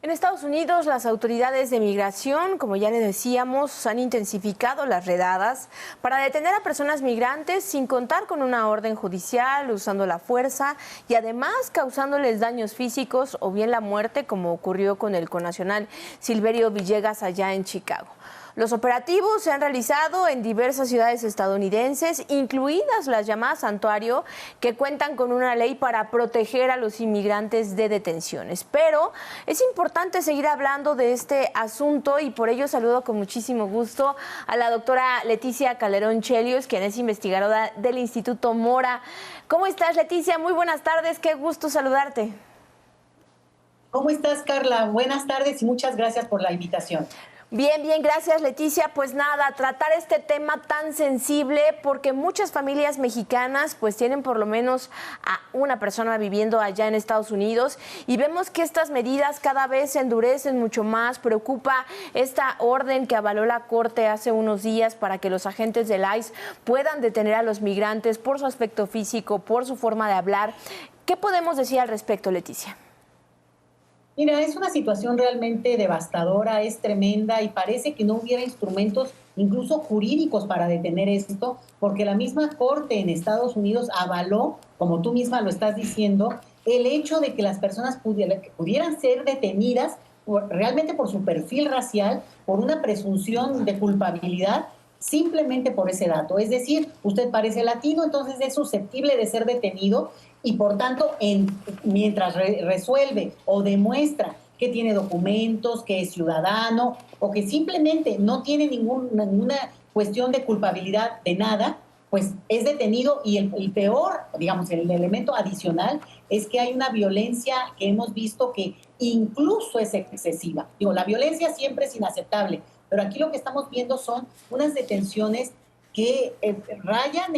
En Estados Unidos, las autoridades de migración, como ya le decíamos, han intensificado las redadas para detener a personas migrantes sin contar con una orden judicial, usando la fuerza y además causándoles daños físicos o bien la muerte, como ocurrió con el connacional Silverio Villegas allá en Chicago. Los operativos se han realizado en diversas ciudades estadounidenses, incluidas las llamadas Santuario, que cuentan con una ley para proteger a los inmigrantes de detenciones. Pero es importante seguir hablando de este asunto y por ello saludo con muchísimo gusto a la doctora Leticia Calderón Chelios, quien es investigadora del Instituto Mora. ¿Cómo estás, Leticia? Muy buenas tardes, qué gusto saludarte. ¿Cómo estás, Carla? Buenas tardes y muchas gracias por la invitación. Bien, bien, gracias, Leticia. Pues nada, tratar este tema tan sensible porque muchas familias mexicanas pues tienen por lo menos a una persona viviendo allá en Estados Unidos y vemos que estas medidas cada vez se endurecen mucho más. Preocupa esta orden que avaló la Corte hace unos días para que los agentes del ICE puedan detener a los migrantes por su aspecto físico, por su forma de hablar. ¿Qué podemos decir al respecto, Leticia? Mira, es una situación realmente devastadora, es tremenda y parece que no hubiera instrumentos, incluso jurídicos, para detener esto, porque la misma Corte en Estados Unidos avaló, como tú misma lo estás diciendo, el hecho de que las personas pudieran ser detenidas realmente por su perfil racial, por una presunción de culpabilidad, simplemente por ese dato. Es decir, usted parece latino, entonces es susceptible de ser detenido y por tanto, mientras resuelve o demuestra que tiene documentos, que es ciudadano o que simplemente no tiene ninguna cuestión de culpabilidad de nada, pues es detenido y el peor, digamos, el elemento adicional es que hay una violencia que hemos visto que incluso es excesiva. Digo, la violencia siempre es inaceptable, pero aquí lo que estamos viendo son unas detenciones que rayan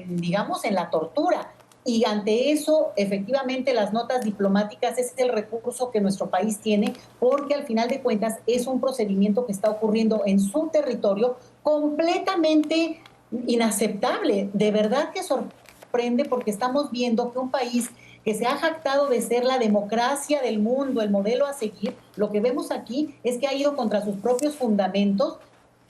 digamos, en la tortura. Y ante eso, efectivamente, las notas diplomáticas es el recurso que nuestro país tiene, porque al final de cuentas es un procedimiento que está ocurriendo en su territorio completamente inaceptable. De verdad que sorprende porque estamos viendo que un país que se ha jactado de ser la democracia del mundo, el modelo a seguir, lo que vemos aquí es que ha ido contra sus propios fundamentos,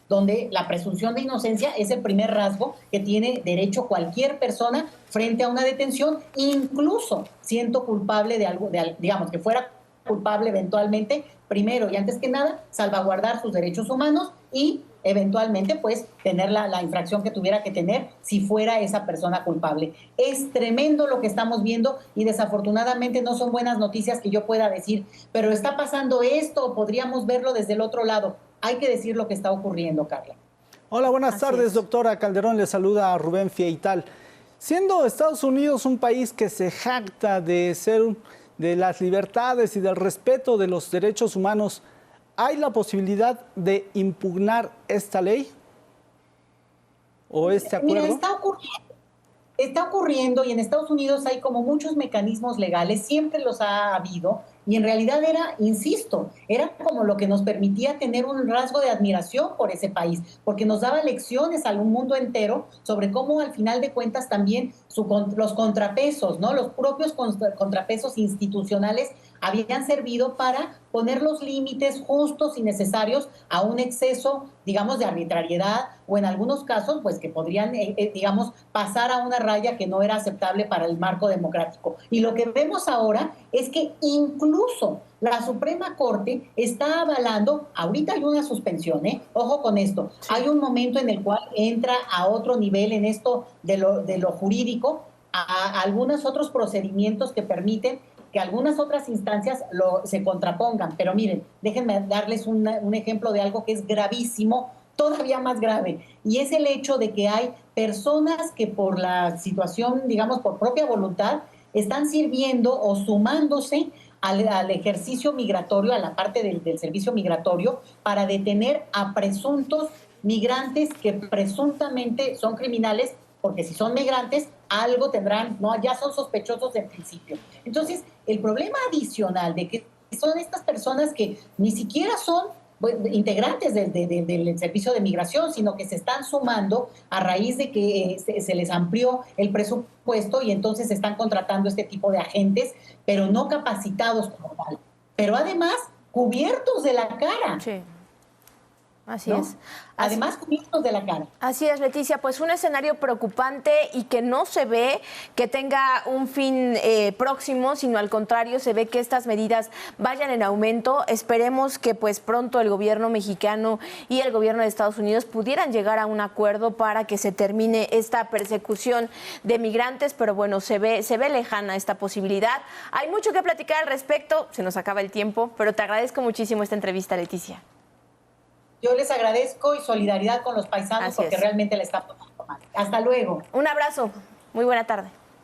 donde la presunción de inocencia es el primer rasgo que tiene derecho cualquier persona frente a una detención, incluso siendo culpable de algo, digamos, que fuera culpable eventualmente, primero y antes que nada, salvaguardar sus derechos humanos y eventualmente, pues, tener la infracción que tuviera que tener si fuera esa persona culpable. Es tremendo lo que estamos viendo y desafortunadamente no son buenas noticias que yo pueda decir, pero está pasando esto, podríamos verlo desde el otro lado. Hay que decir lo que está ocurriendo, Carla. Hola, buenas tardes, doctora Calderón. Le saluda a Rubén Fieital. Siendo Estados Unidos un país que se jacta de ser de las libertades y del respeto de los derechos humanos, ¿hay la posibilidad de impugnar esta ley o este acuerdo? Mira, está ocurriendo y en Estados Unidos hay como muchos mecanismos legales, siempre los ha habido, y en realidad era, insisto, era como lo que nos permitía tener un rasgo de admiración por ese país, porque nos daba lecciones al mundo entero sobre cómo al final de cuentas también los contrapesos, ¿no? Los propios contrapesos institucionales habían servido para poner los límites justos y necesarios a un exceso, digamos, de arbitrariedad o en algunos casos, pues que podrían, digamos, pasar a una raya que no era aceptable para el marco democrático. Y lo que vemos ahora es que incluso la Suprema Corte está avalando, ahorita hay una suspensión, ojo con esto, sí. Hay un momento en el cual entra a otro nivel en esto de lo jurídico, a algunos otros procedimientos que permiten que algunas otras instancias se contrapongan. Pero miren, déjenme darles un ejemplo de algo que es gravísimo, todavía más grave, y es el hecho de que hay personas que por la situación, digamos, por propia voluntad, están sirviendo o sumándose al ejercicio migratorio, a la parte del servicio migratorio, para detener a presuntos migrantes que presuntamente son criminales, porque si son migrantes, algo tendrán, no, ya son sospechosos en principio. Entonces, el problema adicional de que son estas personas que ni siquiera son integrantes del servicio de migración, sino que se están sumando a raíz de que se les amplió el presupuesto y entonces se están contratando este tipo de agentes, pero no capacitados como tal. Pero además cubiertos de la cara. Sí. Así ¿no? es. Además, cubiertos de la cara. Así es, Leticia, pues un escenario preocupante y que no se ve que tenga un fin próximo, sino al contrario, se ve que estas medidas vayan en aumento. Esperemos que pues pronto el gobierno mexicano y el gobierno de Estados Unidos pudieran llegar a un acuerdo para que se termine esta persecución de migrantes, pero bueno, se ve lejana esta posibilidad. Hay mucho que platicar al respecto, se nos acaba el tiempo, pero te agradezco muchísimo esta entrevista, Leticia. Yo les agradezco y solidaridad con los paisanos porque realmente la están tomando mal. Hasta luego. Un abrazo. Muy buena tarde.